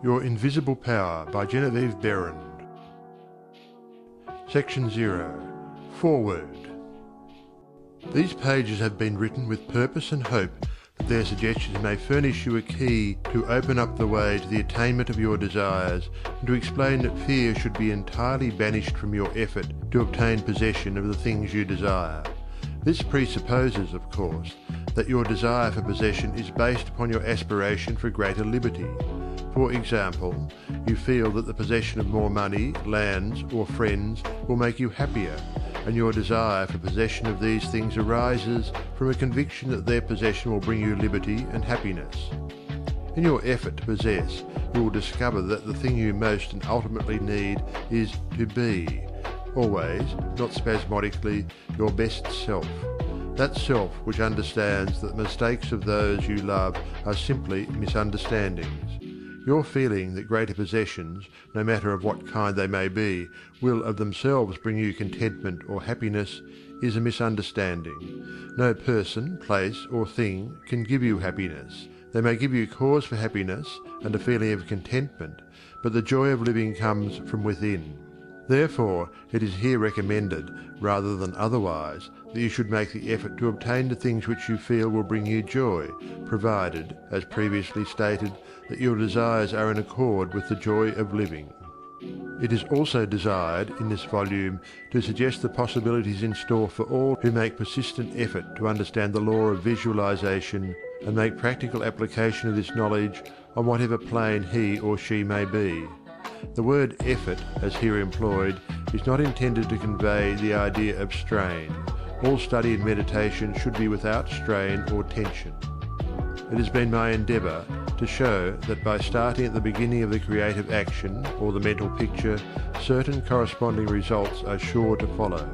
Your Invisible Power by Geneviève Behrend. Section 0. Foreword. These pages have been written with purpose and hope that their suggestions may furnish you a key to open up the way to the attainment of your desires, and to explain that fear should be entirely banished from your effort to obtain possession of the things you desire. This presupposes, of course, that your desire for possession is based upon your aspiration for greater liberty. For example, you feel that the possession of more money, lands, or friends will make you happier, and your desire for possession of these things arises from a conviction that their possession will bring you liberty and happiness. In your effort to possess, you will discover that the thing you most and ultimately need is to be, always, not spasmodically, your best self. That self which understands that the mistakes of those you love are simply misunderstandings. Your feeling that greater possessions, no matter of what kind they may be, will of themselves bring you contentment or happiness is a misunderstanding. No person, place, or thing can give you happiness. They may give you cause for happiness and a feeling of contentment, but the joy of living comes from within. Therefore, it is here recommended, rather than otherwise, that you should make the effort to obtain the things which you feel will bring you joy, provided, as previously stated, that your desires are in accord with the joy of living. It is also desired, in this volume, to suggest the possibilities in store for all who make persistent effort to understand the law of visualization and make practical application of this knowledge on whatever plane he or she may be. The word effort, as here employed, is not intended to convey the idea of strain. All study and meditation should be without strain or tension. It has been my endeavour to show that by starting at the beginning of the creative action or the mental picture, certain corresponding results are sure to follow.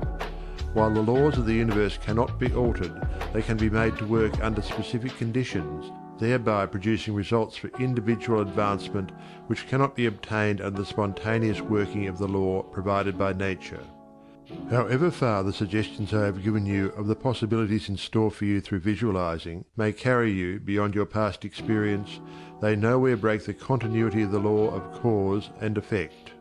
While the laws of the universe cannot be altered, they can be made to work under specific conditions, thereby producing results for individual advancement which cannot be obtained under the spontaneous working of the law provided by nature. However far the suggestions I have given you of the possibilities in store for you through visualizing may carry you beyond your past experience, they nowhere break the continuity of the law of cause and effect.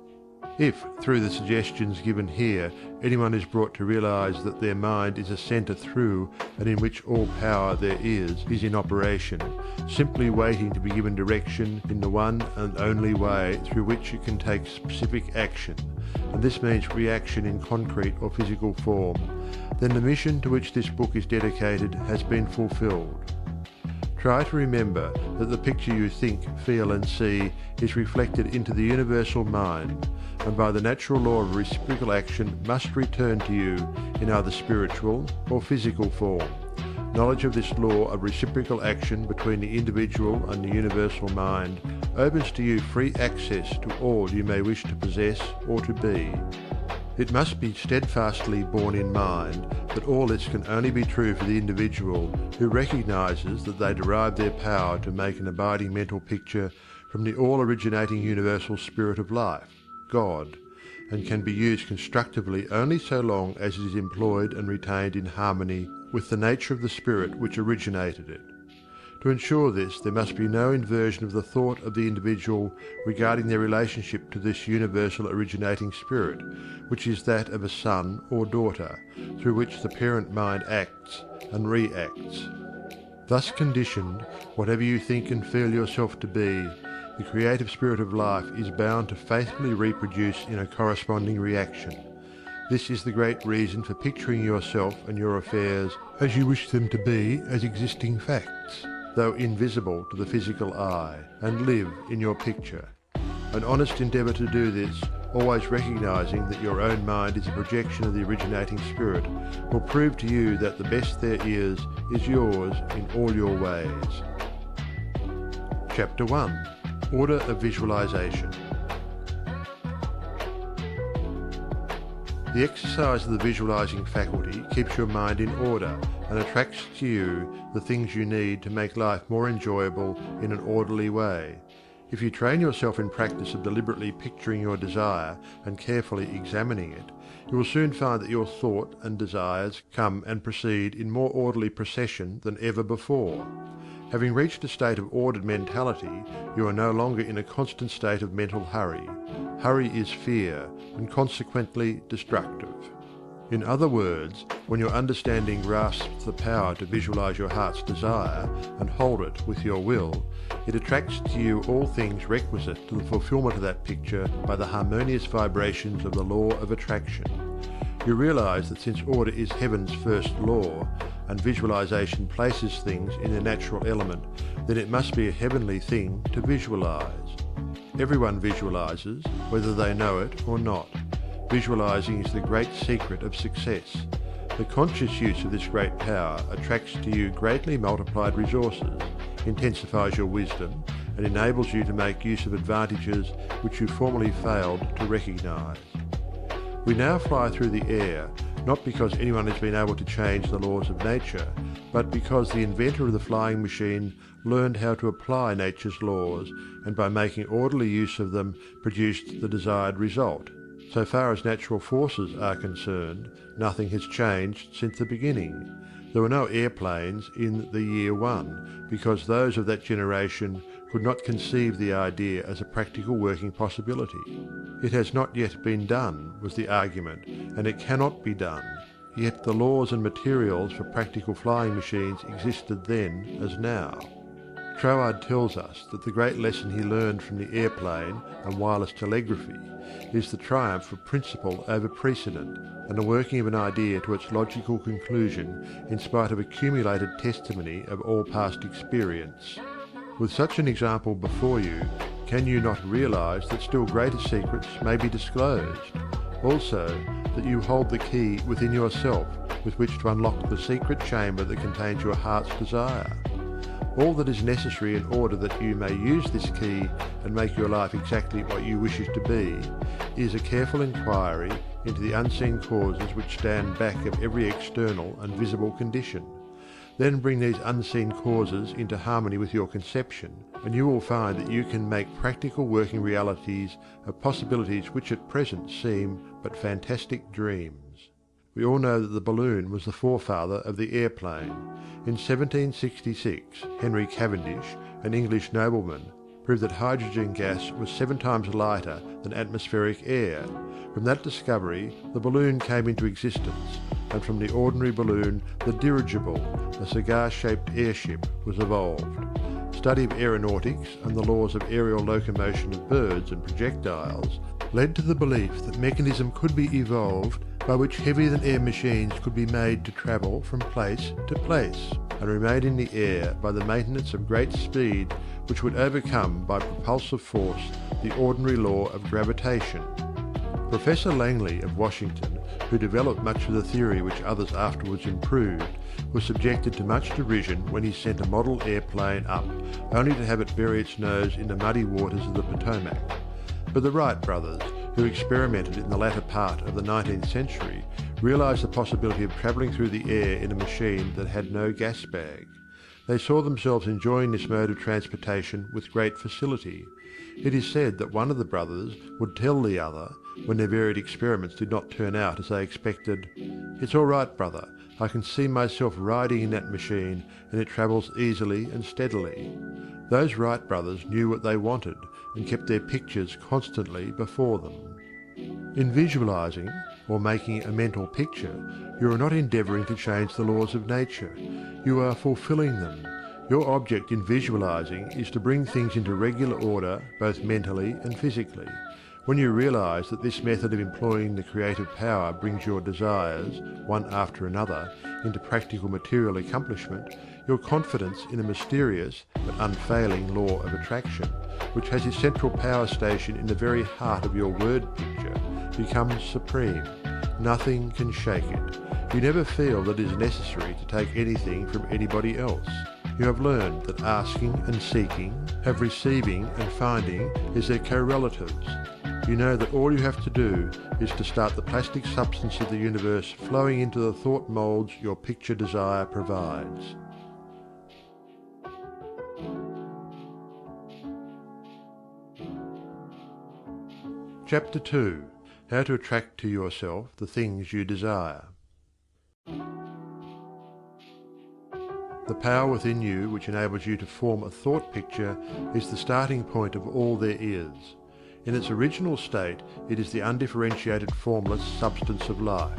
If, through the suggestions given here, anyone is brought to realize that their mind is a centre through and in which all power there is in operation, simply waiting to be given direction in the one and only way through which it can take specific action, and this means reaction in concrete or physical form, then the mission to which this book is dedicated has been fulfilled. Try to remember that the picture you think, feel and see is reflected into the universal mind, and by the natural law of reciprocal action must return to you in either spiritual or physical form. Knowledge of this law of reciprocal action between the individual and the universal mind opens to you free access to all you may wish to possess or to be. It must be steadfastly borne in mind that all this can only be true for the individual who recognizes that they derive their power to make an abiding mental picture from the all-originating universal spirit of life, God, and can be used constructively only so long as it is employed and retained in harmony with the nature of the spirit which originated it. To ensure this, there must be no inversion of the thought of the individual regarding their relationship to this universal originating spirit, which is that of a son or daughter, through which the parent mind acts and reacts. Thus conditioned, whatever you think and feel yourself to be, the creative spirit of life is bound to faithfully reproduce in a corresponding reaction. This is the great reason for picturing yourself and your affairs as you wish them to be as existing facts, though invisible to the physical eye, and live in your picture. An honest endeavour to do this, always recognizing that your own mind is a projection of the originating spirit, will prove to you that the best there is yours in all your ways. Chapter 1. Order of Visualization. The exercise of the visualizing faculty keeps your mind in order and attracts to you the things you need to make life more enjoyable in an orderly way. If you train yourself in practice of deliberately picturing your desire and carefully examining it, you will soon find that your thought and desires come and proceed in more orderly procession than ever before. Having reached a state of ordered mentality, you are no longer in a constant state of mental hurry. Hurry is fear, and consequently destructive. In other words, when your understanding grasps the power to visualize your heart's desire and hold it with your will, it attracts to you all things requisite to the fulfillment of that picture by the harmonious vibrations of the law of attraction. You realize that since order is heaven's first law, and visualization places things in their natural element, then it must be a heavenly thing to visualize. Everyone visualizes, whether they know it or not. Visualizing is the great secret of success. The conscious use of this great power attracts to you greatly multiplied resources, intensifies your wisdom, and enables you to make use of advantages which you formerly failed to recognize. We now fly through the air, not because anyone has been able to change the laws of nature, but because the inventor of the flying machine learned how to apply nature's laws, and by making orderly use of them produced the desired result. So far as natural forces are concerned, nothing has changed since the beginning. There were no airplanes in the year one, because those of that generation could not conceive the idea as a practical working possibility. It has not yet been done, was the argument, and it cannot be done. Yet the laws and materials for practical flying machines existed then as now. Troward tells us that the great lesson he learned from the airplane and wireless telegraphy is the triumph of principle over precedent, and the working of an idea to its logical conclusion in spite of accumulated testimony of all past experience. With such an example before you, can you not realize that still greater secrets may be disclosed? Also, that you hold the key within yourself with which to unlock the secret chamber that contains your heart's desire. All that is necessary in order that you may use this key and make your life exactly what you wish it to be is a careful inquiry into the unseen causes which stand back of every external and visible condition. Then bring these unseen causes into harmony with your conception, and you will find that you can make practical working realities of possibilities which at present seem but fantastic dreams. We all know that the balloon was the forefather of the airplane. In 1766, Henry Cavendish, an English nobleman, proved that hydrogen gas was 7 times lighter than atmospheric air. From that discovery, the balloon came into existence, and from the ordinary balloon, the dirigible, a cigar-shaped airship, was evolved. Study of aeronautics and the laws of aerial locomotion of birds and projectiles led to the belief that mechanism could be evolved by which heavier-than-air machines could be made to travel from place to place and remain in the air by the maintenance of great speed which would overcome by propulsive force the ordinary law of gravitation. Professor Langley of Washington, who developed much of the theory which others afterwards improved, was subjected to much derision when he sent a model airplane up, only to have it bury its nose in the muddy waters of the Potomac. But the Wright brothers, who experimented in the latter part of the 19th century, realized the possibility of travelling through the air in a machine that had no gas bag. They saw themselves enjoying this mode of transportation with great facility. It is said that one of the brothers would tell the other, when their varied experiments did not turn out as they expected, "It's all right, brother, I can see myself riding in that machine, and it travels easily and steadily." Those Wright brothers knew what they wanted, and kept their pictures constantly before them. In visualizing, or making a mental picture, you are not endeavoring to change the laws of nature. You are fulfilling them. Your object in visualizing is to bring things into regular order both mentally and physically. When you realize that this method of employing the creative power brings your desires, one after another, into practical material accomplishment, your confidence in a mysterious but unfailing law of attraction, which has its central power station in the very heart of your word picture, becomes supreme. Nothing can shake it. You never feel that it is necessary to take anything from anybody else. You have learned that asking and seeking, have receiving and finding is their correlatives. You know that all you have to do is to start the plastic substance of the universe flowing into the thought molds your picture desire provides. Chapter 2. How to attract to yourself the things you desire. The power within you which enables you to form a thought picture is the starting point of all there is. In its original state, it is the undifferentiated formless substance of life.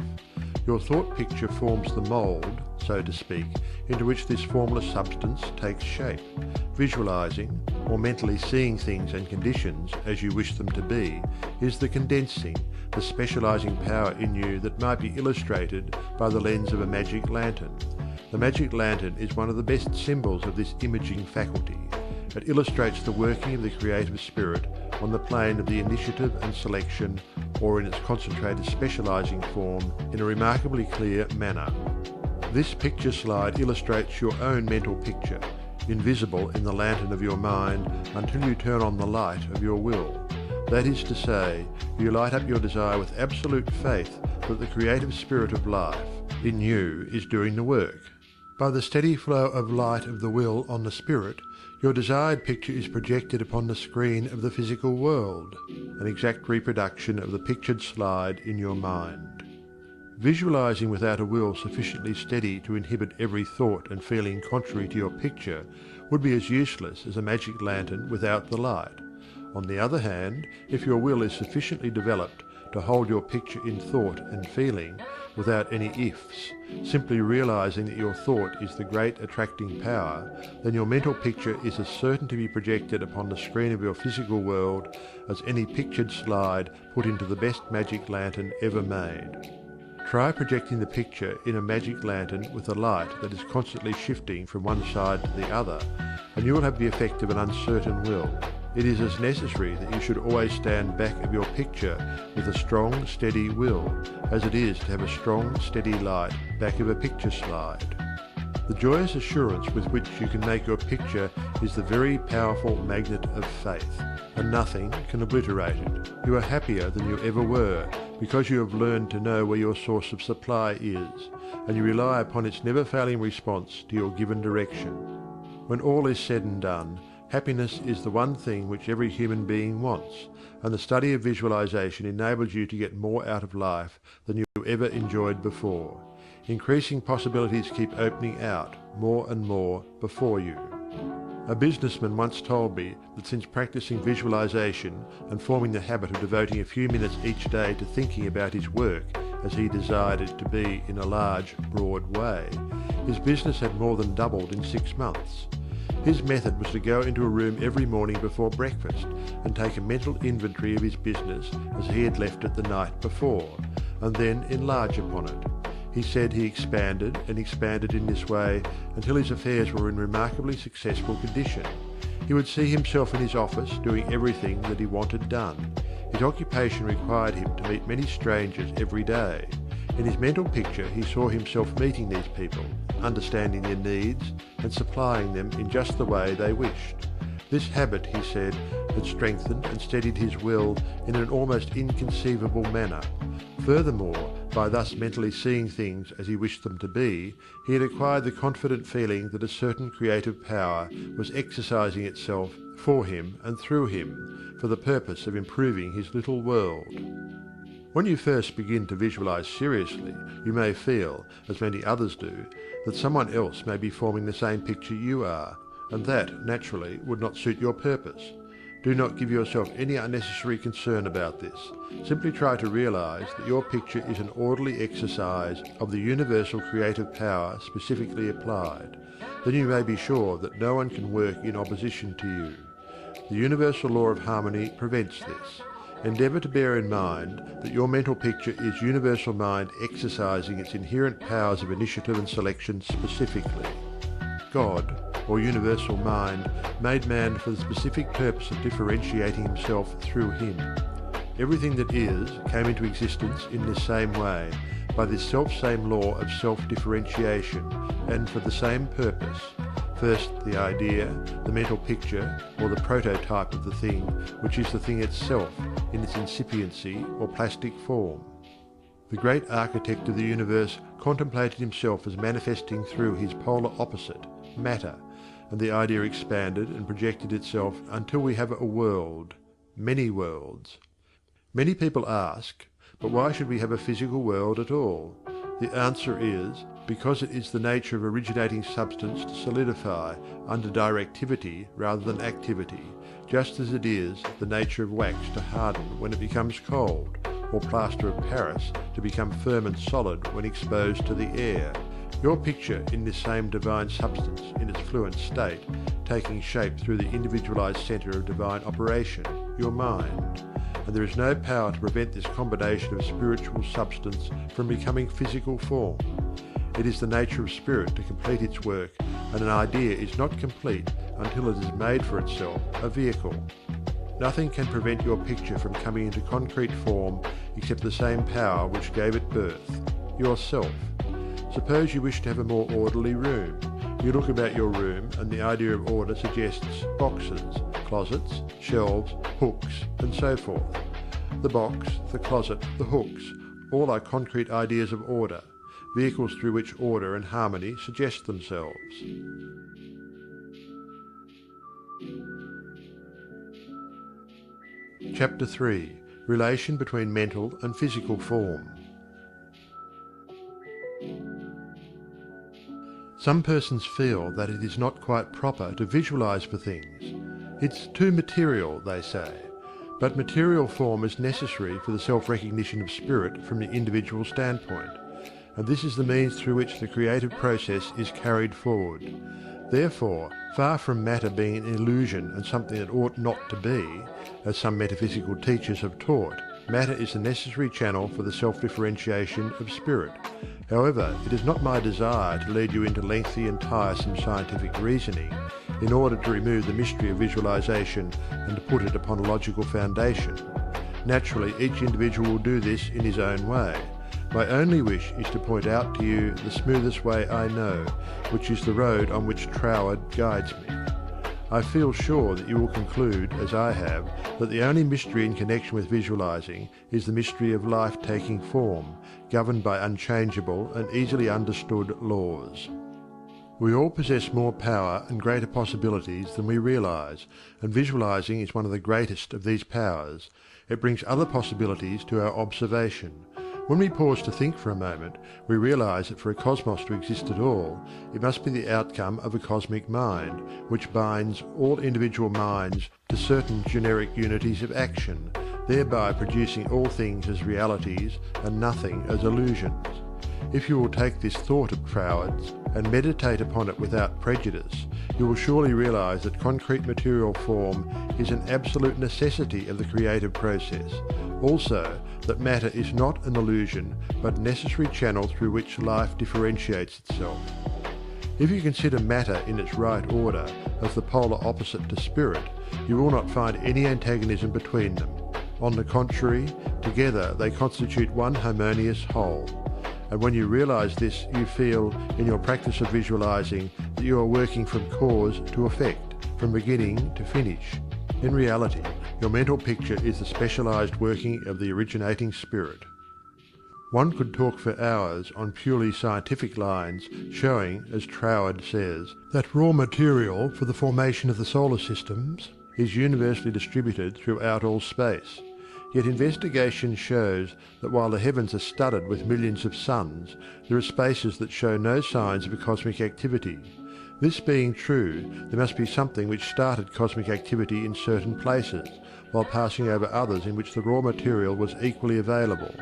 Your thought picture forms the mould, so to speak, into which this formless substance takes shape. Visualizing, or mentally seeing things and conditions as you wish them to be, is the condensing, the specializing power in you that might be illustrated by the lens of a magic lantern. The magic lantern is one of the best symbols of this imaging faculty. It illustrates the working of the creative spirit on the plane of the initiative and selection, or in its concentrated specializing form, in a remarkably clear manner. This picture slide illustrates your own mental picture, invisible in the lantern of your mind until you turn on the light of your will. That is to say, you light up your desire with absolute faith that the creative spirit of life in you is doing the work. By the steady flow of light of the will on the spirit, your desired picture is projected upon the screen of the physical world, an exact reproduction of the pictured slide in your mind. Visualizing without a will sufficiently steady to inhibit every thought and feeling contrary to your picture would be as useless as a magic lantern without the light. On the other hand, if your will is sufficiently developed to hold your picture in thought and feeling, without any ifs, simply realizing that your thought is the great attracting power, then your mental picture is as certain to be projected upon the screen of your physical world as any pictured slide put into the best magic lantern ever made. Try projecting the picture in a magic lantern with a light that is constantly shifting from one side to the other, and you will have the effect of an uncertain will. It is as necessary that you should always stand back of your picture with a strong, steady will, as it is to have a strong, steady light back of a picture slide. The joyous assurance with which you can make your picture is the very powerful magnet of faith, and nothing can obliterate it. You are happier than you ever were, because you have learned to know where your source of supply is, and you rely upon its never-failing response to your given direction. When all is said and done, happiness is the one thing which every human being wants, and the study of visualization enables you to get more out of life than you ever enjoyed before. Increasing possibilities keep opening out more and more before you. A businessman once told me that since practicing visualization and forming the habit of devoting a few minutes each day to thinking about his work as he desired it to be in a large, broad way, his business had more than doubled in 6 months. His method was to go into a room every morning before breakfast and take a mental inventory of his business as he had left it the night before, and then enlarge upon it. He said he expanded and expanded in this way until his affairs were in remarkably successful condition. He would see himself in his office doing everything that he wanted done. His occupation required him to meet many strangers every day. In his mental picture he saw himself meeting these people, understanding their needs and supplying them in just the way they wished. This habit, he said, had strengthened and steadied his will in an almost inconceivable manner. Furthermore, by thus mentally seeing things as he wished them to be, he had acquired the confident feeling that a certain creative power was exercising itself for him and through him, for the purpose of improving his little world. When you first begin to visualize seriously, you may feel, as many others do, that someone else may be forming the same picture you are, and that, naturally, would not suit your purpose. Do not give yourself any unnecessary concern about this. Simply try to realize that your picture is an orderly exercise of the universal creative power specifically applied. Then you may be sure that no one can work in opposition to you. The universal law of harmony prevents this. Endeavour to bear in mind that your mental picture is universal mind exercising its inherent powers of initiative and selection specifically. God, or universal mind, made man for the specific purpose of differentiating himself through him. Everything that is came into existence in this same way, by this self-same law of self-differentiation, and for the same purpose. First the idea, the mental picture, or the prototype of the thing, which is the thing itself, in its incipiency or plastic form. The great architect of the universe contemplated himself as manifesting through his polar opposite, matter, and the idea expanded and projected itself until we have a world, many worlds. Many people ask, but why should we have a physical world at all? The answer is, because it is the nature of originating substance to solidify under directivity rather than activity, just as it is the nature of wax to harden when it becomes cold, or plaster of Paris to become firm and solid when exposed to the air. Your picture in this same divine substance in its fluent state, taking shape through the individualized center of divine operation, your mind. And there is no power to prevent this combination of spiritual substance from becoming physical form. It is the nature of spirit to complete its work, and an idea is not complete until it has made for itself a vehicle. Nothing can prevent your picture from coming into concrete form except the same power which gave it birth, yourself. Suppose you wish to have a more orderly room. You look about your room and the idea of order suggests boxes, closets, shelves, hooks, and so forth. The box, the closet, the hooks, all are concrete ideas of order, vehicles through which order and harmony suggest themselves. Chapter 3. Relation between mental and physical form. Some persons feel that it is not quite proper to visualize for things. It's too material, they say. But material form is necessary for the self-recognition of spirit from the individual standpoint, and this is the means through which the creative process is carried forward. Therefore, far from matter being an illusion and something that ought not to be, as some metaphysical teachers have taught, matter is the necessary channel for the self-differentiation of spirit. However, it is not my desire to lead you into lengthy and tiresome scientific reasoning in order to remove the mystery of visualization and to put it upon a logical foundation. Naturally, each individual will do this in his own way. My only wish is to point out to you the smoothest way I know, which is the road on which Troward guides me. I feel sure that you will conclude, as I have, that the only mystery in connection with visualizing is the mystery of life taking form, governed by unchangeable and easily understood laws. We all possess more power and greater possibilities than we realize, and visualizing is one of the greatest of these powers. It brings other possibilities to our observation. When we pause to think for a moment, we realize that for a cosmos to exist at all, it must be the outcome of a cosmic mind, which binds all individual minds to certain generic unities of action, thereby producing all things as realities and nothing as illusions. If you will take this thought of Troward's and meditate upon it without prejudice, you will surely realize that concrete material form is an absolute necessity of the creative process. Also, that matter is not an illusion, but a necessary channel through which life differentiates itself. If you consider matter in its right order as the polar opposite to spirit, you will not find any antagonism between them. On the contrary, together they constitute one harmonious whole. And when you realize this, you feel, in your practice of visualizing, that you are working from cause to effect, from beginning to finish. In reality, your mental picture is the specialized working of the originating spirit. One could talk for hours on purely scientific lines, showing, as Troward says, that raw material for the formation of the solar systems is universally distributed throughout all space. Yet investigation shows that while the heavens are studded with millions of suns, there are spaces that show no signs of a cosmic activity. This being true, there must be something which started cosmic activity in certain places, while passing over others in which the raw material was equally available.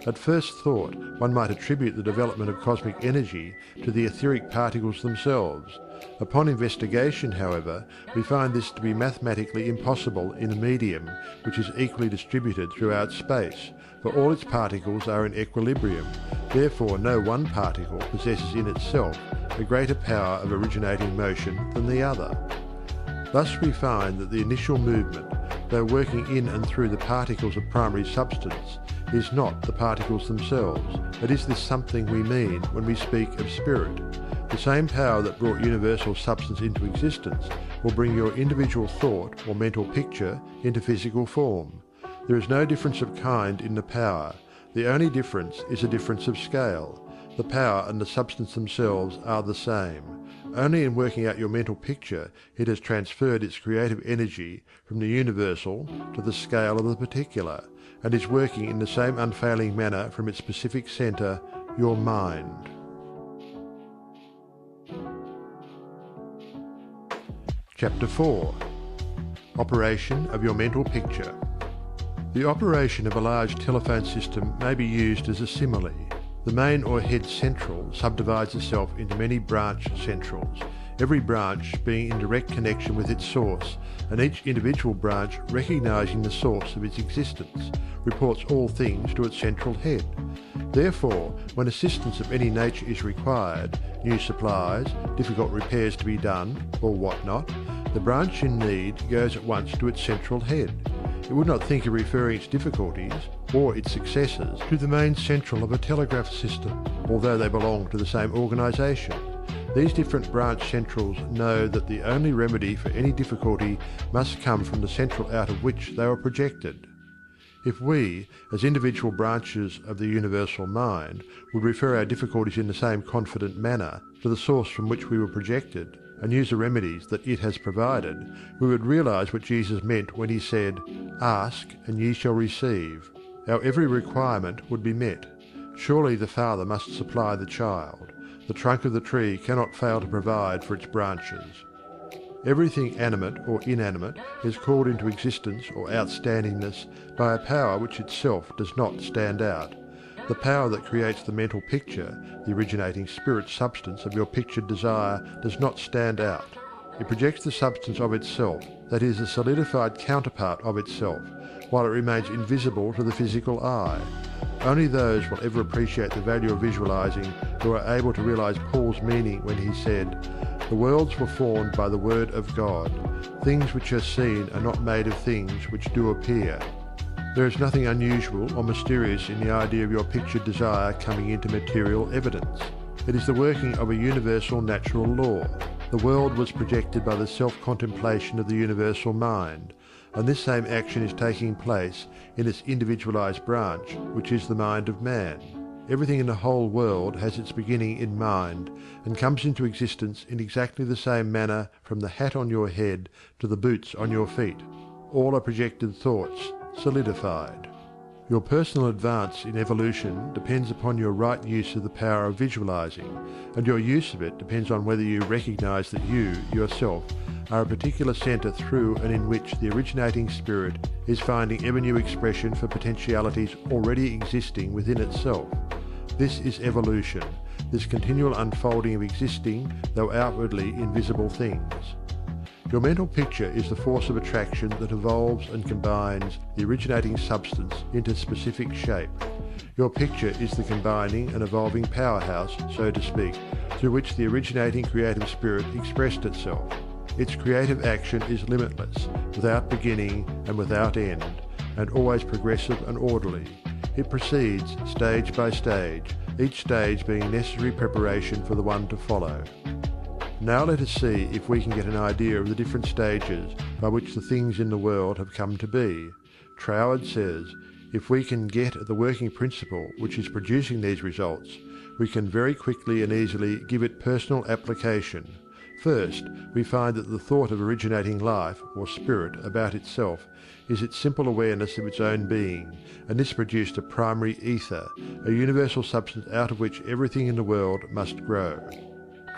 At first thought, one might attribute the development of cosmic energy to the etheric particles themselves. Upon investigation, however, we find this to be mathematically impossible in a medium which is equally distributed throughout space, for all its particles are in equilibrium. Therefore, no one particle possesses in itself a greater power of originating motion than the other. Thus we find that the initial movement, though working in and through the particles of primary substance, is not the particles themselves. It is this something we mean when we speak of spirit. The same power that brought universal substance into existence will bring your individual thought or mental picture into physical form. There is no difference of kind in the power. The only difference is a difference of scale. The power and the substance themselves are the same. Only in working out your mental picture it has transferred its creative energy from the universal to the scale of the particular, and is working in the same unfailing manner from its specific centre, your mind. Chapter 4. Operation of your mental picture. The operation of a large telephone system may be used as a simile. The main or head central subdivides itself into many branch centrals, every branch being in direct connection with its source, and each individual branch recognizing the source of its existence, reports all things to its central head. Therefore, when assistance of any nature is required, new supplies, difficult repairs to be done, or whatnot, the branch in need goes at once to its central head. It would not think of referring its difficulties or its successes to the main central of a telegraph system, although they belong to the same organisation. These different branch centrals know that the only remedy for any difficulty must come from the central out of which they were projected. If we, as individual branches of the universal mind, would refer our difficulties in the same confident manner to the source from which we were projected, and use the remedies that it has provided, we would realize what Jesus meant when he said, "Ask, and ye shall receive." Our every requirement would be met. Surely the Father must supply the child. The trunk of the tree cannot fail to provide for its branches. Everything animate or inanimate is called into existence or outstandingness by a power which itself does not stand out. The power that creates the mental picture, the originating spirit substance of your pictured desire, does not stand out. It projects the substance of itself, that is, a solidified counterpart of itself, while it remains invisible to the physical eye. Only those will ever appreciate the value of visualizing who are able to realize Paul's meaning when he said, "The worlds were formed by the word of God. Things which are seen are not made of things which do appear." There is nothing unusual or mysterious in the idea of your pictured desire coming into material evidence. It is the working of a universal natural law. The world was projected by the self-contemplation of the universal mind, and this same action is taking place in its individualized branch, which is the mind of man. Everything in the whole world has its beginning in mind, and comes into existence in exactly the same manner from the hat on your head to the boots on your feet. All are projected thoughts, solidified. Your personal advance in evolution depends upon your right use of the power of visualizing, and your use of it depends on whether you recognize that you, yourself, are a particular center through and in which the originating spirit is finding ever new expression for potentialities already existing within itself. This is evolution, this continual unfolding of existing, though outwardly invisible things. Your mental picture is the force of attraction that evolves and combines the originating substance into specific shape. Your picture is the combining and evolving powerhouse, so to speak, through which the originating creative spirit expressed itself. Its creative action is limitless, without beginning and without end, and always progressive and orderly. It proceeds stage by stage, each stage being necessary preparation for the one to follow. Now let us see if we can get an idea of the different stages by which the things in the world have come to be. Troward says, if we can get at the working principle which is producing these results, we can very quickly and easily give it personal application. First, we find that the thought of originating life, or spirit, about itself, is its simple awareness of its own being, and this produced a primary ether, a universal substance out of which everything in the world must grow.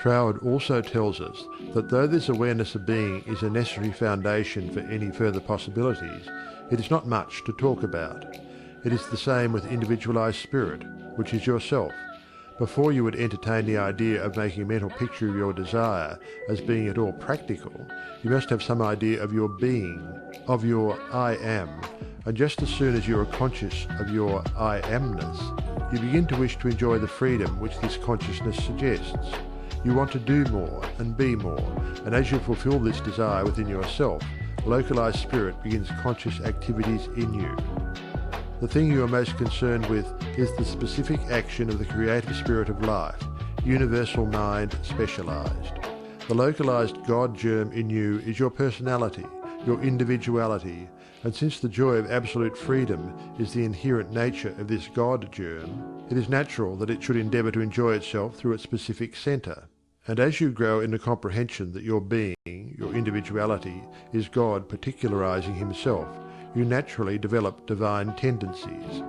Troward also tells us that though this awareness of being is a necessary foundation for any further possibilities, it is not much to talk about. It is the same with individualized spirit, which is yourself. Before you would entertain the idea of making a mental picture of your desire as being at all practical, you must have some idea of your being, of your I am, and just as soon as you are conscious of your I amness, you begin to wish to enjoy the freedom which this consciousness suggests. You want to do more and be more, and as you fulfill this desire within yourself, localized spirit begins conscious activities in you. The thing you are most concerned with is the specific action of the creative spirit of life, universal mind specialized. The localized God germ in you is your personality, your individuality, and since the joy of absolute freedom is the inherent nature of this God germ, it is natural that it should endeavour to enjoy itself through its specific centre. And as you grow in the comprehension that your being, your individuality, is God particularizing himself, you naturally develop divine tendencies.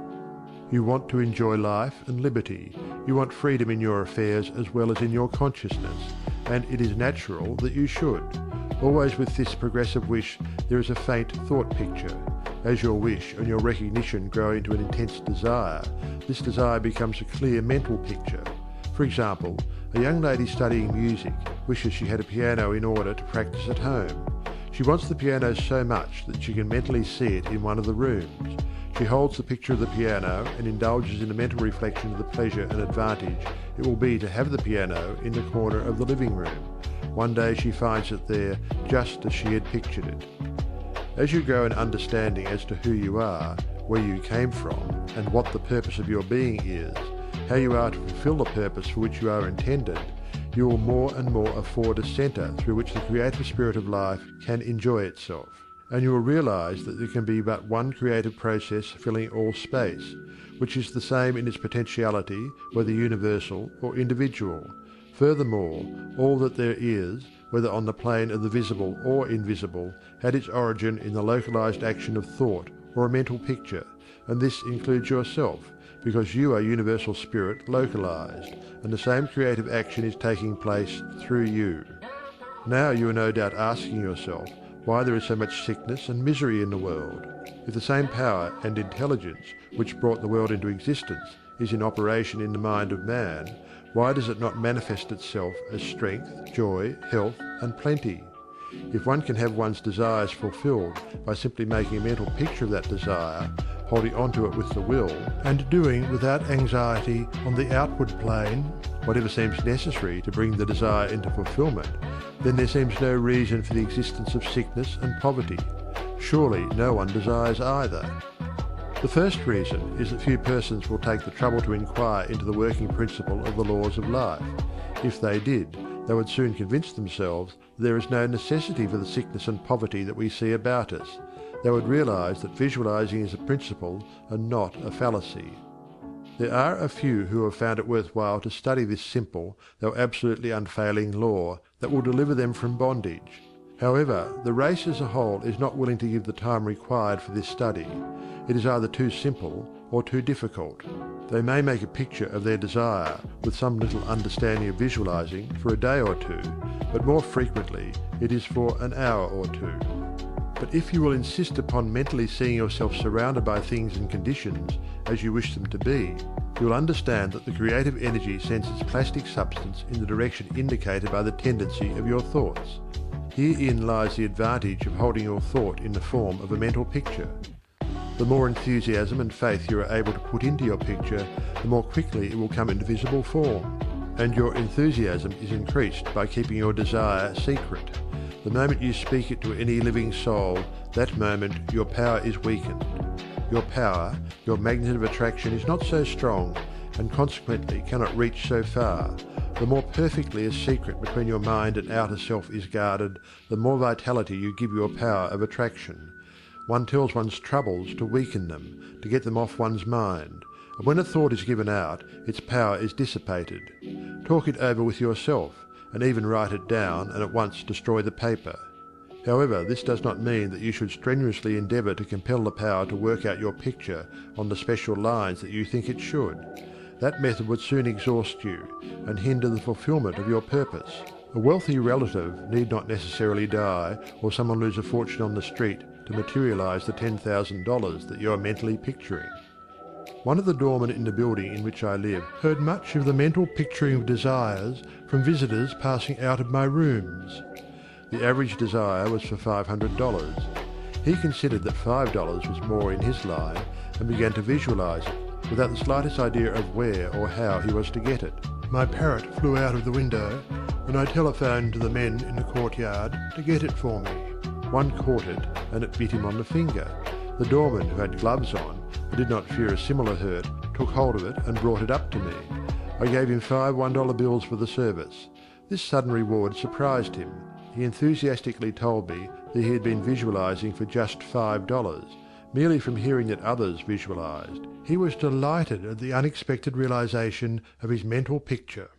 You want to enjoy life and liberty. You want freedom in your affairs as well as in your consciousness. and it is natural that you should. Always with this progressive wish there is a faint thought picture. As your wish and your recognition grow into an intense desire, this desire becomes a clear mental picture. For example, a young lady studying music wishes she had a piano in order to practice at home. She wants the piano so much that she can mentally see it in one of the rooms. She holds the picture of the piano and indulges in a mental reflection of the pleasure and advantage it will be to have the piano in the corner of the living room. One day she finds it there just as she had pictured it. As you grow in understanding as to who you are, where you came from, and what the purpose of your being is, how you are to fulfill the purpose for which you are intended, you will more and more afford a centre through which the creative spirit of life can enjoy itself. And you will realize that there can be but one creative process filling all space, which is the same in its potentiality, whether universal or individual. Furthermore, all that there is, whether on the plane of the visible or invisible, had its origin in the localized action of thought or a mental picture, and this includes yourself, because you are universal spirit localized, and the same creative action is taking place through you. Now you are no doubt asking yourself why there is so much sickness and misery in the world. If the same power and intelligence which brought the world into existence is in operation in the mind of man, why does it not manifest itself as strength, joy, health, and plenty? If one can have one's desires fulfilled by simply making a mental picture of that desire, holding onto it with the will, and doing without anxiety on the outward plane whatever seems necessary to bring the desire into fulfillment, then there seems no reason for the existence of sickness and poverty. Surely no one desires either. The first reason is that few persons will take the trouble to inquire into the working principle of the laws of life. If they did, they would soon convince themselves that there is no necessity for the sickness and poverty that we see about us. They would realize that visualizing is a principle and not a fallacy. There are a few who have found it worthwhile to study this simple, though absolutely unfailing law that will deliver them from bondage. However, the race as a whole is not willing to give the time required for this study. It is either too simple or too difficult. They may make a picture of their desire with some little understanding of visualizing for a day or two, but more frequently it is for an hour or two. But if you will insist upon mentally seeing yourself surrounded by things and conditions as you wish them to be, you will understand that the creative energy sends its plastic substance in the direction indicated by the tendency of your thoughts. Herein lies the advantage of holding your thought in the form of a mental picture. The more enthusiasm and faith you are able to put into your picture, the more quickly it will come into visible form. And your enthusiasm is increased by keeping your desire secret. The moment you speak it to any living soul, that moment your power is weakened. Your power, your magnet of attraction is not so strong, and consequently cannot reach so far. The more perfectly a secret between your mind and outer self is guarded, the more vitality you give your power of attraction. One tells one's troubles to weaken them, to get them off one's mind. And when a thought is given out, its power is dissipated. Talk it over with yourself, and even write it down and at once destroy the paper. However, this does not mean that you should strenuously endeavour to compel the power to work out your picture on the special lines that you think it should. That method would soon exhaust you and hinder the fulfilment of your purpose. A wealthy relative need not necessarily die or someone lose a fortune on the street to materialize the $10,000 that you are mentally picturing. One of the doormen in the building in which I live heard much of the mental picturing of desires from visitors passing out of my rooms. The average desire was for $500. He considered that $5 was more in his line and began to visualize it, without the slightest idea of where or how he was to get it. My parrot flew out of the window when I telephoned to the men in the courtyard to get it for me. One caught it and it bit him on the finger. The doorman, who had gloves on and did not fear a similar hurt, took hold of it and brought it up to me. I gave him 5 $1 bills for the service. This sudden reward surprised him. He enthusiastically told me that he had been visualizing for just $5, merely from hearing that others visualized. He was delighted at the unexpected realization of his mental picture.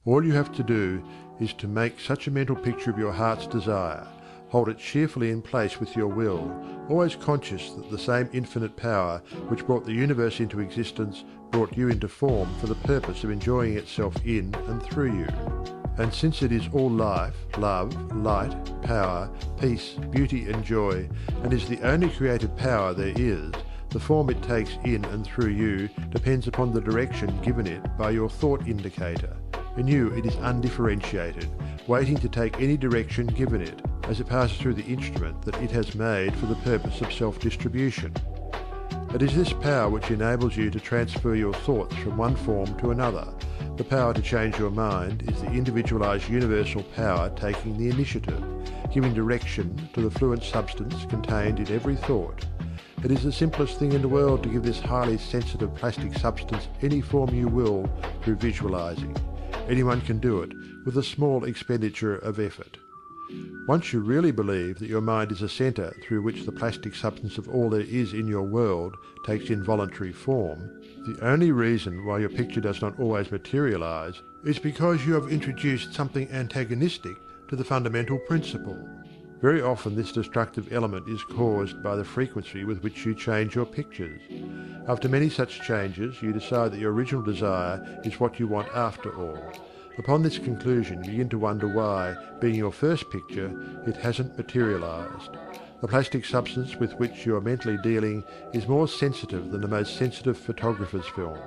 All you have to do is to make such a mental picture of your heart's desire. Hold it cheerfully in place with your will, always conscious that the same infinite power which brought the universe into existence brought you into form for the purpose of enjoying itself in and through you. And since it is all life, love, light, power, peace, beauty and joy, and is the only creative power there is, the form it takes in and through you depends upon the direction given it by your thought indicator. In you it is undifferentiated, waiting to take any direction given it, as it passes through the instrument that it has made for the purpose of self-distribution. It is this power which enables you to transfer your thoughts from one form to another. The power to change your mind is the individualized universal power taking the initiative, giving direction to the fluent substance contained in every thought. It is the simplest thing in the world to give this highly sensitive plastic substance any form you will through visualizing. Anyone can do it with a small expenditure of effort. Once you really believe that your mind is a centre through which the plastic substance of all there is in your world takes involuntary form, the only reason why your picture does not always materialize is because you have introduced something antagonistic to the fundamental principle. Very often this destructive element is caused by the frequency with which you change your pictures. After many such changes, you decide that your original desire is what you want after all. Upon this conclusion, you begin to wonder why, being your first picture, it hasn't materialized. The plastic substance with which you are mentally dealing is more sensitive than the most sensitive photographer's film.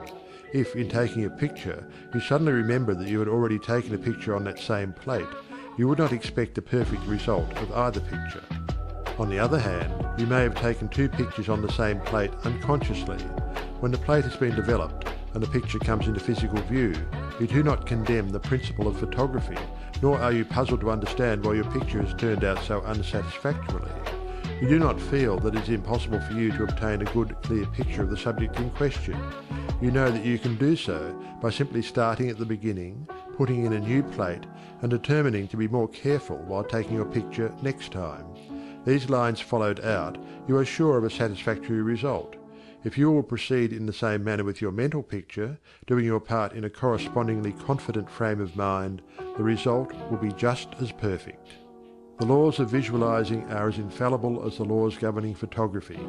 If, in taking a picture, you suddenly remember that you had already taken a picture on that same plate, you would not expect a perfect result of either picture. On the other hand, you may have taken two pictures on the same plate unconsciously. When the plate has been developed and the picture comes into physical view, you do not condemn the principle of photography, nor are you puzzled to understand why your picture has turned out so unsatisfactorily. You do not feel that it is impossible for you to obtain a good, clear picture of the subject in question. You know that you can do so by simply starting at the beginning, putting in a new plate, and determining to be more careful while taking your picture next time. These lines followed out, you are sure of a satisfactory result. If you will proceed in the same manner with your mental picture, doing your part in a correspondingly confident frame of mind, the result will be just as perfect. The laws of visualizing are as infallible as the laws governing photography.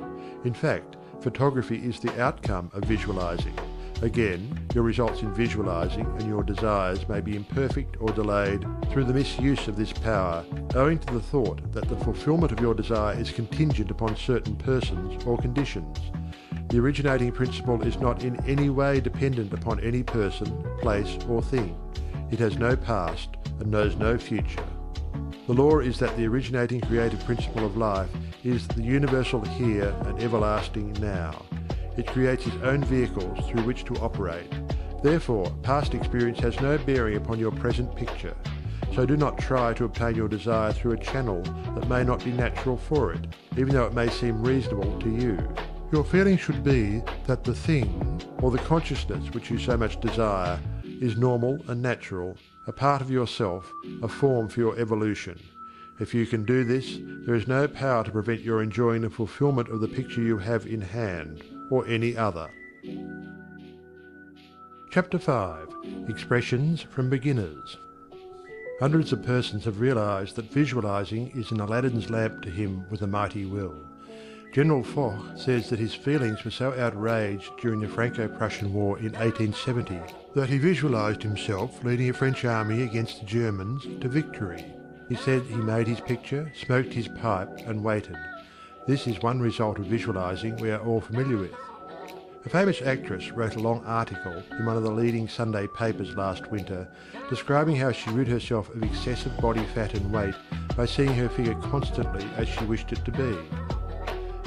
In fact, photography is the outcome of visualizing. Again, your results in visualizing and your desires may be imperfect or delayed through the misuse of this power, owing to the thought that the fulfillment of your desire is contingent upon certain persons or conditions. The originating principle is not in any way dependent upon any person, place, or thing. It has no past and knows no future. The law is that the originating creative principle of life is the universal here and everlasting now. It creates its own vehicles through which to operate. Therefore, past experience has no bearing upon your present picture. So do not try to obtain your desire through a channel that may not be natural for it, even though it may seem reasonable to you. Your feeling should be that the thing, or the consciousness which you so much desire, is normal and natural, a part of yourself, a form for your evolution. If you can do this, there is no power to prevent your enjoying the fulfillment of the picture you have in hand, or any other. Chapter 5. Expressions from Beginners. Hundreds of persons have realized that visualizing is an Aladdin's lamp to him with a mighty will. General Foch says that his feelings were so outraged during the Franco-Prussian War in 1870 that he visualized himself leading a French army against the Germans to victory. He said he made his picture, smoked his pipe and waited. This is one result of visualizing we are all familiar with. A famous actress wrote a long article in one of the leading Sunday papers last winter describing how she rid herself of excessive body fat and weight by seeing her figure constantly as she wished it to be.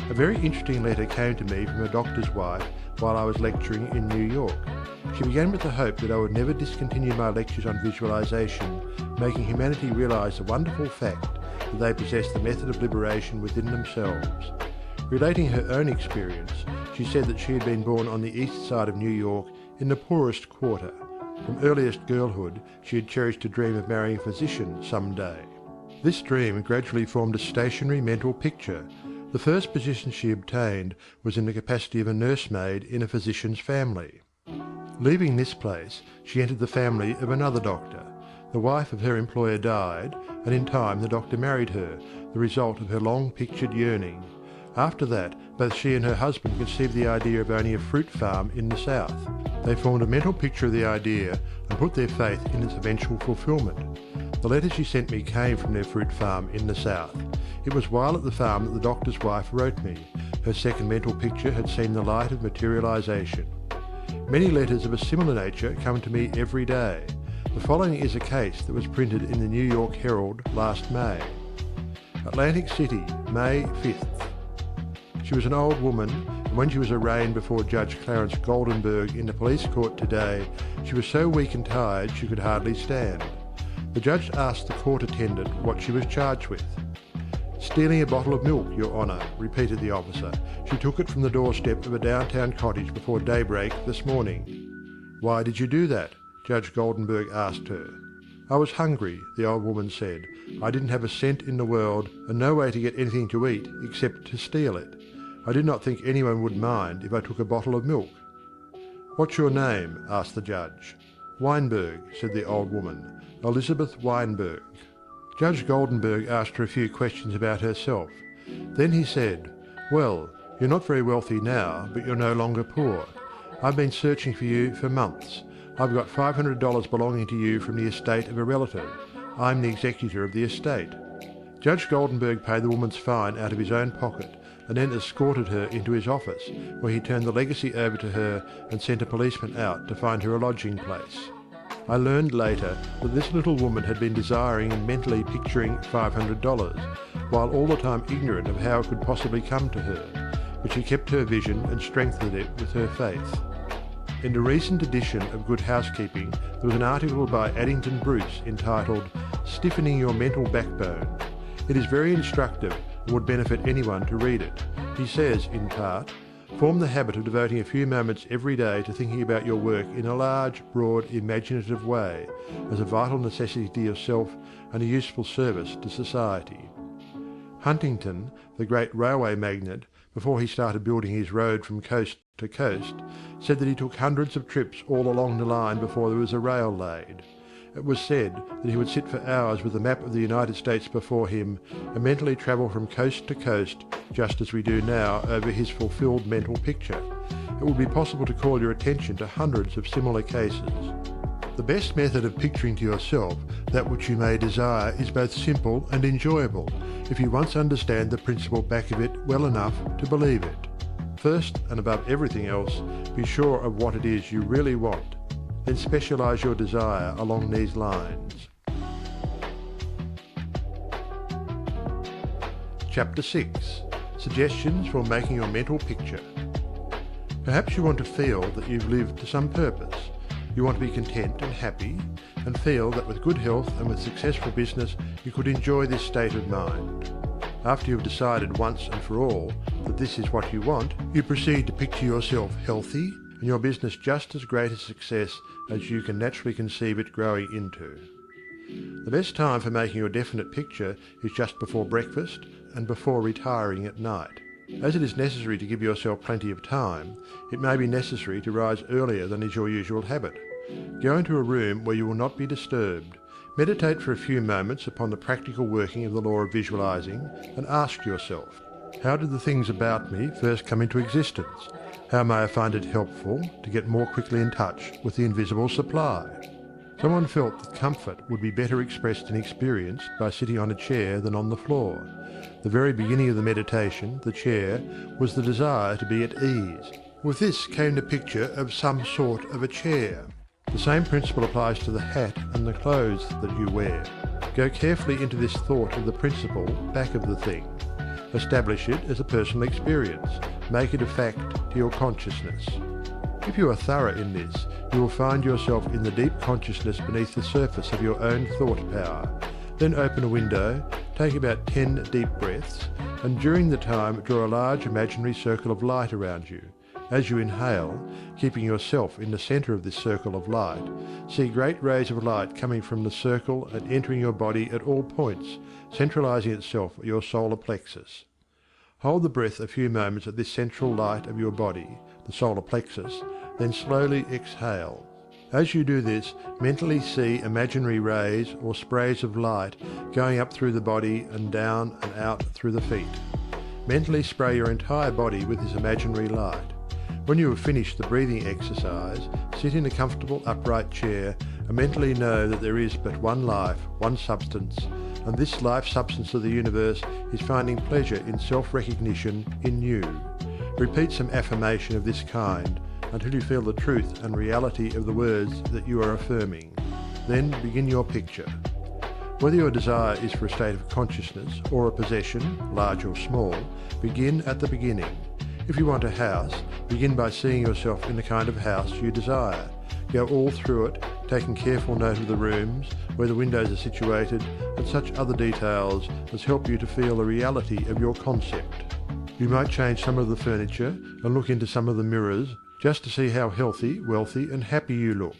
A very interesting letter came to me from a doctor's wife while I was lecturing in New York. She began with the hope that I would never discontinue my lectures on visualization, making humanity realize the wonderful fact that they possess the method of liberation within themselves. Relating her own experience, she said that she had been born on the east side of New York in the poorest quarter. From earliest girlhood, she had cherished a dream of marrying a physician some day. This dream gradually formed a stationary mental picture. The first position she obtained was in the capacity of a nursemaid in a physician's family. Leaving this place, she entered the family of another doctor. The wife of her employer died, and in time the doctor married her, the result of her long-pictured yearning. After that, both she and her husband conceived the idea of owning a fruit farm in the south. They formed a mental picture of the idea and put their faith in its eventual fulfilment. The letter she sent me came from their fruit farm in the south. It was while at the farm that the doctor's wife wrote me. Her second mental picture had seen the light of materialization. Many letters of a similar nature come to me every day. The following is a case that was printed in the New York Herald last May. Atlantic City, May 5th. She was an old woman, and when she was arraigned before Judge Clarence Goldenberg in the police court today, she was so weak and tired she could hardly stand. The judge asked the court attendant what she was charged with. "Stealing a bottle of milk, Your Honour," repeated the officer. "She took it from the doorstep of a downtown cottage before daybreak this morning." "Why did you do that?" Judge Goldenberg asked her. "I was hungry," the old woman said. "I didn't have a cent in the world and no way to get anything to eat except to steal it. I did not think anyone would mind if I took a bottle of milk." "What's your name?" asked the judge. "Weinberg," said the old woman. "Elizabeth Weinberg." Judge Goldenberg asked her a few questions about herself. Then he said, "Well, you're not very wealthy now, but you're no longer poor. I've been searching for you for months. I've got $500 belonging to you from the estate of a relative. I'm the executor of the estate." Judge Goldenberg paid the woman's fine out of his own pocket and then escorted her into his office, where he turned the legacy over to her and sent a policeman out to find her a lodging place. I learned later that this little woman had been desiring and mentally picturing $500, while all the time ignorant of how it could possibly come to her, but she kept her vision and strengthened it with her faith. In the recent edition of Good Housekeeping, there was an article by Addington Bruce entitled "Stiffening Your Mental Backbone." It is very instructive and would benefit anyone to read it. He says, in part, "Form the habit of devoting a few moments every day to thinking about your work in a large, broad, imaginative way, as a vital necessity to yourself and a useful service to society." Huntington, the great railway magnate, before he started building his road from coast to coast, said that he took hundreds of trips all along the line before there was a rail laid. It was said that he would sit for hours with a map of the United States before him and mentally travel from coast to coast, just as we do now over his fulfilled mental picture. It would be possible to call your attention to hundreds of similar cases. The best method of picturing to yourself that which you may desire is both simple and enjoyable, if you once understand the principle back of it well enough to believe it. First, and above everything else, be sure of what it is you really want. Then specialize your desire along these lines. Chapter 6. Suggestions for making your mental picture. Perhaps you want to feel that you've lived to some purpose. You want to be content and happy, and feel that with good health and with successful business you could enjoy this state of mind. After you've decided once and for all that this is what you want, you proceed to picture yourself healthy and your business just as great a success as you can naturally conceive it growing into. The best time for making your definite picture is just before breakfast and before retiring at night. As it is necessary to give yourself plenty of time, it may be necessary to rise earlier than is your usual habit. Go into a room where you will not be disturbed. Meditate for a few moments upon the practical working of the law of visualizing and ask yourself, how did the things about me first come into existence? How may I find it helpful to get more quickly in touch with the invisible supply? Someone felt that comfort would be better expressed and experienced by sitting on a chair than on the floor. The very beginning of the meditation, the chair, was the desire to be at ease. With this came the picture of some sort of a chair. The same principle applies to the hat and the clothes that you wear. Go carefully into this thought of the principle back of the thing. Establish it as a personal experience. Make it a fact to your consciousness. If you are thorough in this, you will find yourself in the deep consciousness beneath the surface of your own thought power. Then open a window, take about 10 deep breaths, and during the time draw a large imaginary circle of light around you. As you inhale, keeping yourself in the center of this circle of light, see great rays of light coming from the circle and entering your body at all points, centralizing itself at your solar plexus. Hold the breath a few moments at this central light of your body, the solar plexus, then slowly exhale. As you do this, mentally see imaginary rays or sprays of light going up through the body and down and out through the feet. Mentally spray your entire body with this imaginary light. When you have finished the breathing exercise, sit in a comfortable upright chair and mentally know that there is but one life, one substance, and this life substance of the universe is finding pleasure in self-recognition in you. Repeat some affirmation of this kind until you feel the truth and reality of the words that you are affirming. Then begin your picture. Whether your desire is for a state of consciousness or a possession, large or small, begin at the beginning. If you want a house, begin by seeing yourself in the kind of house you desire. Go all through it, taking careful note of the rooms, where the windows are situated, and such other details as help you to feel the reality of your concept. You might change some of the furniture and look into some of the mirrors just to see how healthy, wealthy, and happy you look.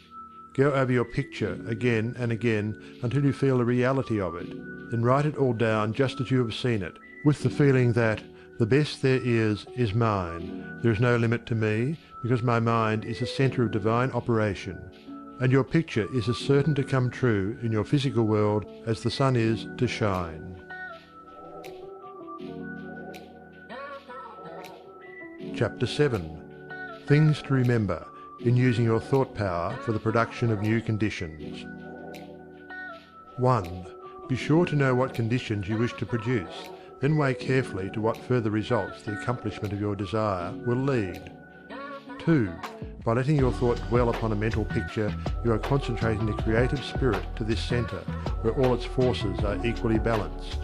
Go over your picture again and again until you feel the reality of it. Then write it all down just as you have seen it, with the feeling that the best there is mine. There is no limit to me, because my mind is a centre of divine operation. And your picture is as certain to come true in your physical world as the sun is to shine. Chapter 7. Things to remember in using your thought power for the production of new conditions. 1. Be sure to know what conditions you wish to produce, then weigh carefully to what further results the accomplishment of your desire will lead. 2. By letting your thought dwell upon a mental picture, you are concentrating the creative spirit to this centre, where all its forces are equally balanced.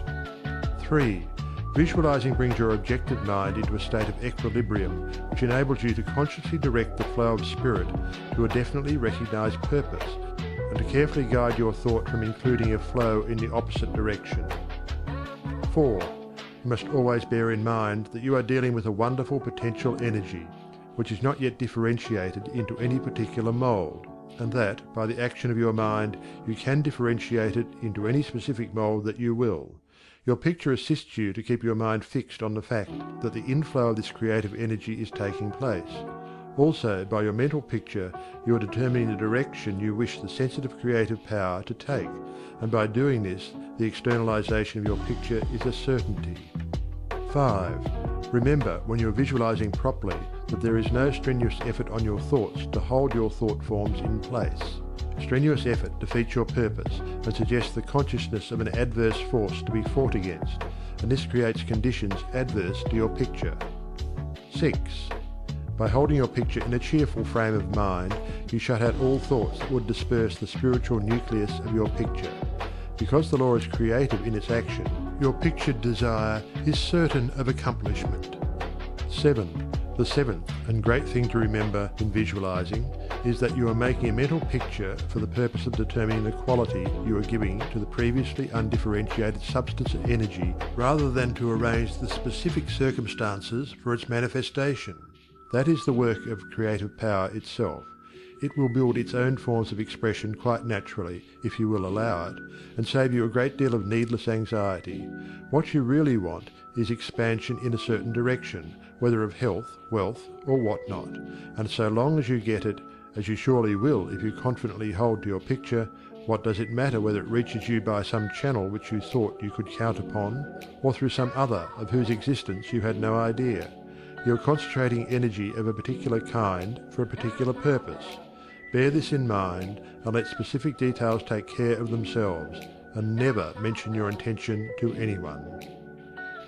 3. Visualizing brings your objective mind into a state of equilibrium, which enables you to consciously direct the flow of spirit to a definitely recognized purpose, and to carefully guide your thought from including a flow in the opposite direction. 4. You must always bear in mind that you are dealing with a wonderful potential energy, which is not yet differentiated into any particular mould, and that, by the action of your mind, you can differentiate it into any specific mould that you will. Your picture assists you to keep your mind fixed on the fact that the inflow of this creative energy is taking place. Also, by your mental picture, you are determining the direction you wish the sensitive creative power to take, and by doing this, the externalization of your picture is a certainty. 5. Remember, when you are visualizing properly, that there is no strenuous effort on your thoughts to hold your thought forms in place. Strenuous effort defeats your purpose and suggests the consciousness of an adverse force to be fought against, and this creates conditions adverse to your picture. 6. By holding your picture in a cheerful frame of mind, you shut out all thoughts that would disperse the spiritual nucleus of your picture. Because the law is creative in its action, your pictured desire is certain of accomplishment. 7. The seventh and great thing to remember in visualizing is that you are making a mental picture for the purpose of determining the quality you are giving to the previously undifferentiated substance of energy, rather than to arrange the specific circumstances for its manifestation. That is the work of creative power itself. It will build its own forms of expression quite naturally, if you will allow it, and save you a great deal of needless anxiety. What you really want is expansion in a certain direction, whether of health, wealth, or what-not, and so long as you get it, as you surely will if you confidently hold to your picture, what does it matter whether it reaches you by some channel which you thought you could count upon, or through some other of whose existence you had no idea? You are concentrating energy of a particular kind for a particular purpose. Bear this in mind, and let specific details take care of themselves, and never mention your intention to anyone.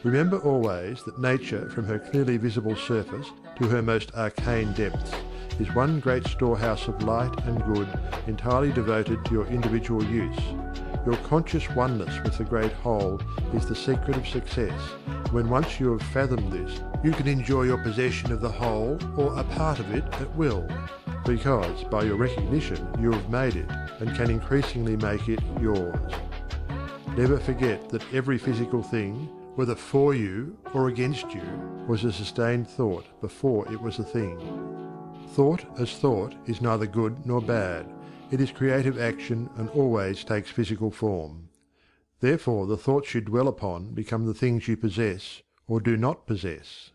Remember always that nature, from her clearly visible surface to her most arcane depths, is one great storehouse of light and good, entirely devoted to your individual use. Your conscious oneness with the great whole is the secret of success. When once you have fathomed this, you can enjoy your possession of the whole or a part of it at will, because by your recognition you have made it and can increasingly make it yours. Never forget that every physical thing, whether for you or against you, was a sustained thought before it was a thing. Thought as thought is neither good nor bad. It is creative action and always takes physical form. Therefore the thoughts you dwell upon become the things you possess or do not possess.